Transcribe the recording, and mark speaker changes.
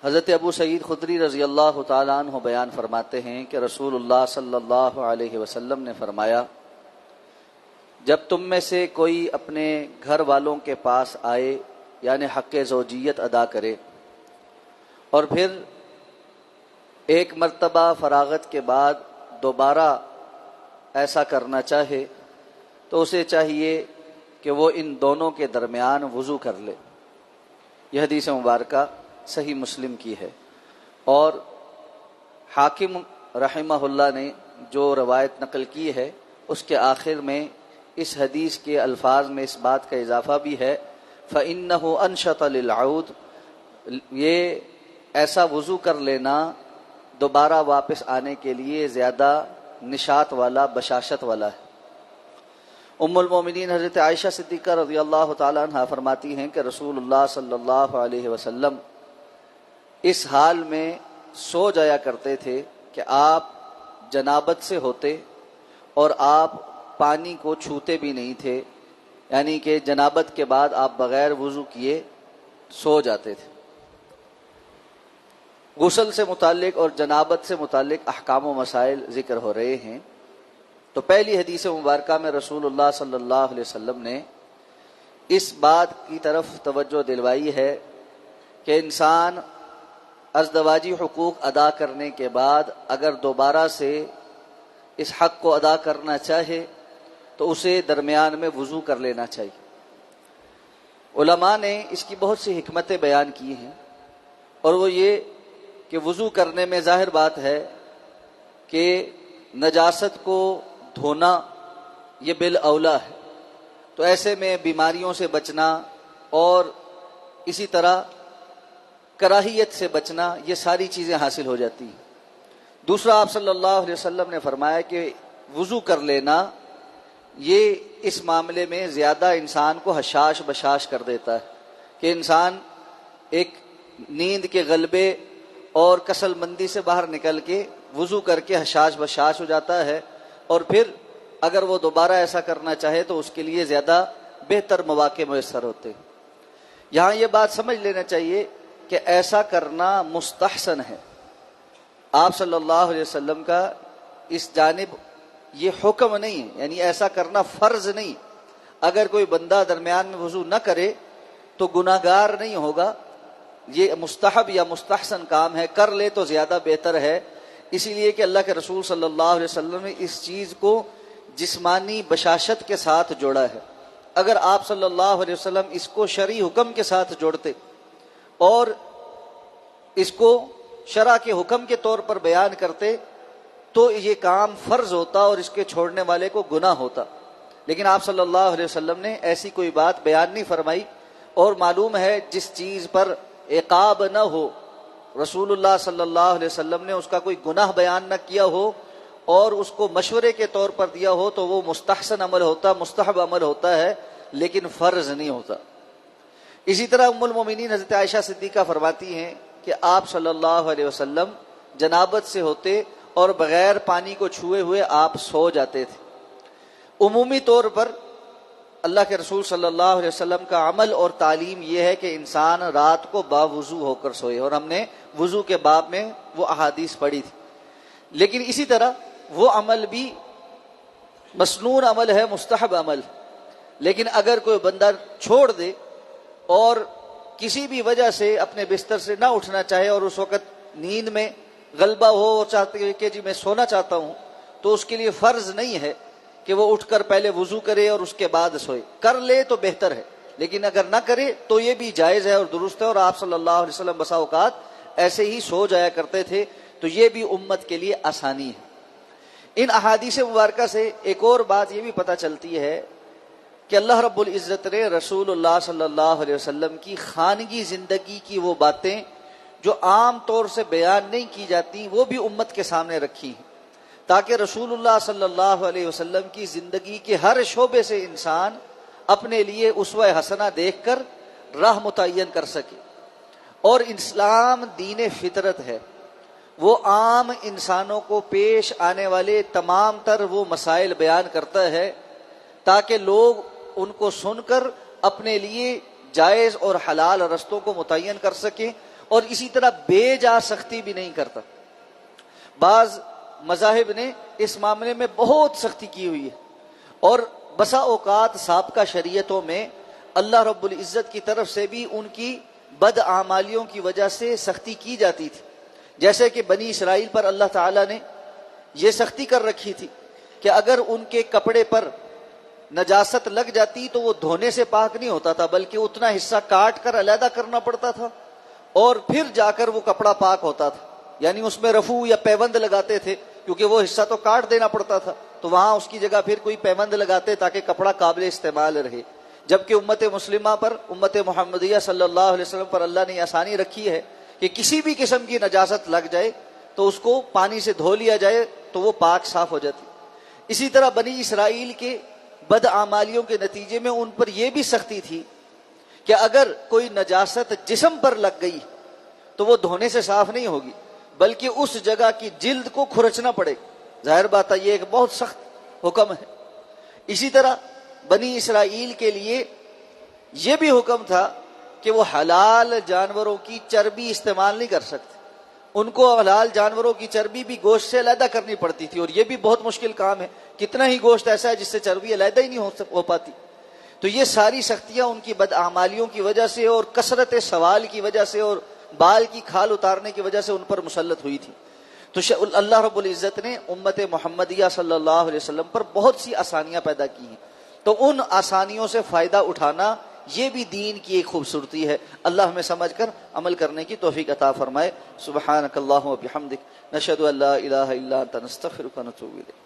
Speaker 1: حضرت ابو سعید خدری رضی اللہ تعالیٰ عنہ بیان فرماتے ہیں کہ رسول اللہ صلی اللہ علیہ وسلم نے فرمایا، جب تم میں سے کوئی اپنے گھر والوں کے پاس آئے یعنی حق زوجیت ادا کرے اور پھر ایک مرتبہ فراغت کے بعد دوبارہ ایسا کرنا چاہے تو اسے چاہیے کہ وہ ان دونوں کے درمیان وضو کر لے۔ یہ حدیث مبارکہ صحیح مسلم کی ہے، اور حاکم رحمہ اللہ نے جو روایت نقل کی ہے اس کے آخر میں اس حدیث کے الفاظ میں اس بات کا اضافہ بھی ہے، فَإِنَّهُ أَنشَطَ لِلْعَوْدِ، یہ ایسا وضو کر لینا دوبارہ واپس آنے کے لیے زیادہ نشاط والا، بشاشت والا ہے۔ ام المومنین حضرت عائشہ صدیقہ رضی اللہ تعالی عنہ فرماتی ہیں کہ رسول اللہ صلی اللہ علیہ وسلم اس حال میں سو جایا کرتے تھے کہ آپ جنابت سے ہوتے اور آپ پانی کو چھوتے بھی نہیں تھے، یعنی کہ جنابت کے بعد آپ بغیر وضو کیے سو جاتے تھے۔ غسل سے متعلق اور جنابت سے متعلق احکام و مسائل ذکر ہو رہے ہیں، تو پہلی حدیث مبارکہ میں رسول اللہ صلی اللہ علیہ وسلم نے اس بات کی طرف توجہ دلوائی ہے کہ انسان ازدواجی حقوق ادا کرنے کے بعد اگر دوبارہ سے اس حق کو ادا کرنا چاہے تو اسے درمیان میں وضو کر لینا چاہیے۔ علماء نے اس کی بہت سی حکمتیں بیان کی ہیں، اور وہ یہ کہ وضو کرنے میں ظاہر بات ہے کہ نجاست کو دھونا یہ بالاولیٰ ہے، تو ایسے میں بیماریوں سے بچنا اور اسی طرح کراہیت سے بچنا، یہ ساری چیزیں حاصل ہو جاتی ہیں۔ دوسرا، آپ صلی اللہ علیہ وسلم نے فرمایا کہ وضو کر لینا یہ اس معاملے میں زیادہ انسان کو حشاش بشاش کر دیتا ہے، کہ انسان ایک نیند کے غلبے اور کسل مندی سے باہر نکل کے وضو کر کے حشاش بشاش ہو جاتا ہے، اور پھر اگر وہ دوبارہ ایسا کرنا چاہے تو اس کے لیے زیادہ بہتر مواقع میسر ہوتے ہیں۔ یہاں یہ بات سمجھ لینا چاہیے کہ ایسا کرنا مستحسن ہے، آپ صلی اللہ علیہ وسلم کا اس جانب یہ حکم نہیں ہے، یعنی ایسا کرنا فرض نہیں۔ اگر کوئی بندہ درمیان میں وضو نہ کرے تو گناہگار نہیں ہوگا، یہ مستحب یا مستحسن کام ہے، کر لے تو زیادہ بہتر ہے، اسی لیے کہ اللہ کے رسول صلی اللہ علیہ وسلم نے اس چیز کو جسمانی بشاشت کے ساتھ جوڑا ہے۔ اگر آپ صلی اللہ علیہ وسلم اس کو شرعی حکم کے ساتھ جوڑتے اور اس کو شرع کے حکم کے طور پر بیان کرتے تو یہ کام فرض ہوتا اور اس کے چھوڑنے والے کو گناہ ہوتا، لیکن آپ صلی اللہ علیہ وسلم نے ایسی کوئی بات بیان نہیں فرمائی، اور معلوم ہے جس چیز پر عقاب نہ ہو، رسول اللہ صلی اللہ علیہ وسلم نے اس کا کوئی گناہ بیان نہ کیا ہو اور اس کو مشورے کے طور پر دیا ہو تو وہ مستحسن عمل ہوتا، مستحب عمل ہوتا ہے، لیکن فرض نہیں ہوتا۔ اسی طرح ام المومنین حضرت عائشہ صدیقہ فرماتی ہیں کہ آپ صلی اللہ علیہ وسلم جنابت سے ہوتے اور بغیر پانی کو چھوئے ہوئے آپ سو جاتے تھے۔ عمومی طور پر اللہ کے رسول صلی اللہ علیہ وسلم کا عمل اور تعلیم یہ ہے کہ انسان رات کو باوضو ہو کر سوئے، اور ہم نے وضو کے باب میں وہ احادیث پڑھی تھی، لیکن اسی طرح وہ عمل بھی مسنون عمل ہے، مستحب عمل، لیکن اگر کوئی بندہ چھوڑ دے اور کسی بھی وجہ سے اپنے بستر سے نہ اٹھنا چاہے اور اس وقت نیند میں غلبہ ہو اور چاہتے ہیں کہ جی میں سونا چاہتا ہوں، تو اس کے لیے فرض نہیں ہے کہ وہ اٹھ کر پہلے وضو کرے اور اس کے بعد سوئے، کر لے تو بہتر ہے، لیکن اگر نہ کرے تو یہ بھی جائز ہے اور درست ہے، اور آپ صلی اللہ علیہ وسلم بسا اوقات ایسے ہی سو جایا کرتے تھے، تو یہ بھی امت کے لیے آسانی ہے۔ ان احادیث مبارکہ سے ایک اور بات یہ بھی پتہ چلتی ہے کہ اللہ رب العزت نے رسول اللہ صلی اللہ علیہ وسلم کی خانگی زندگی کی وہ باتیں جو عام طور سے بیان نہیں کی جاتی وہ بھی امت کے سامنے رکھی ہیں، تاکہ رسول اللہ صلی اللہ علیہ وسلم کی زندگی کے ہر شعبے سے انسان اپنے لیے اسوہ حسنہ دیکھ کر راہ متعین کر سکے۔ اور اسلام دین فطرت ہے، وہ عام انسانوں کو پیش آنے والے تمام تر وہ مسائل بیان کرتا ہے تاکہ لوگ ان کو سن کر اپنے لیے جائز اور حلال رستوں کو متعین کر سکیں اور اسی طرح بے جا سختی بھی نہیں کرتا۔ بعض مذاہب نے اس معاملے میں بہت سختی کی ہوئی ہے، اور بسا اوقات سابقہ شریعتوں میں اللہ رب العزت کی طرف سے بھی ان کی بد اعمالیوں کی وجہ سے سختی کی جاتی تھی۔ جیسے کہ بنی اسرائیل پر اللہ تعالیٰ نے یہ سختی کر رکھی تھی کہ اگر ان کے کپڑے پر نجاست لگ جاتی تو وہ دھونے سے پاک نہیں ہوتا تھا، بلکہ اتنا حصہ کاٹ کر علیحدہ کرنا پڑتا تھا اور پھر جا کر وہ کپڑا پاک ہوتا تھا۔ یعنی اس میں رفو یا پیوند لگاتے تھے، کیونکہ وہ حصہ تو کاٹ دینا پڑتا تھا، تو وہاں اس کی جگہ پھر کوئی پیوند لگاتے تاکہ کپڑا قابل استعمال رہے۔ جبکہ امت مسلمہ پر، امت محمدیہ صلی اللہ علیہ وسلم پر اللہ نے آسانی رکھی ہے کہ کسی بھی قسم کی نجاست لگ جائے تو اس کو پانی سے دھو لیا جائے تو وہ پاک صاف ہو جاتی۔ اسی طرح بنی اسرائیل کے بد اعمالیوں کے نتیجے میں ان پر یہ بھی سختی تھی کہ اگر کوئی نجاست جسم پر لگ گئی تو وہ دھونے سے صاف نہیں ہوگی، بلکہ اس جگہ کی جلد کو کھرچنا پڑے۔ ظاہر بات ہے یہ ایک بہت سخت حکم ہے۔ اسی طرح بنی اسرائیل کے لیے یہ بھی حکم تھا کہ وہ حلال جانوروں کی چربی استعمال نہیں کر سکتے، ان کو حلال جانوروں کی چربی بھی گوشت سے علیحدہ کرنی پڑتی تھی، اور یہ بھی بہت مشکل کام ہے۔ کتنا ہی گوشت ایسا ہے جس سے چربی علیحدہ ہی نہیں ہو پاتی۔ تو یہ ساری سختیاں ان کی بد اعمالیوں کی وجہ سے اور کثرت سوال کی وجہ سے اور بال کی کھال اتارنے کی وجہ سے ان پر مسلط ہوئی تھی۔ تو اللہ رب العزت نے امت محمدیہ صلی اللہ علیہ وسلم پر بہت سی آسانیاں پیدا کی ہیں، تو ان آسانیوں سے فائدہ اٹھانا یہ بھی دین کی ایک خوبصورتی ہے۔ اللہ ہمیں سمجھ کر عمل کرنے کی توفیق عطا فرمائے۔ سبحانک اللہم و بحمدک، نشہد ان لا الہ الا انت، نستغفرک و نتوب الیک۔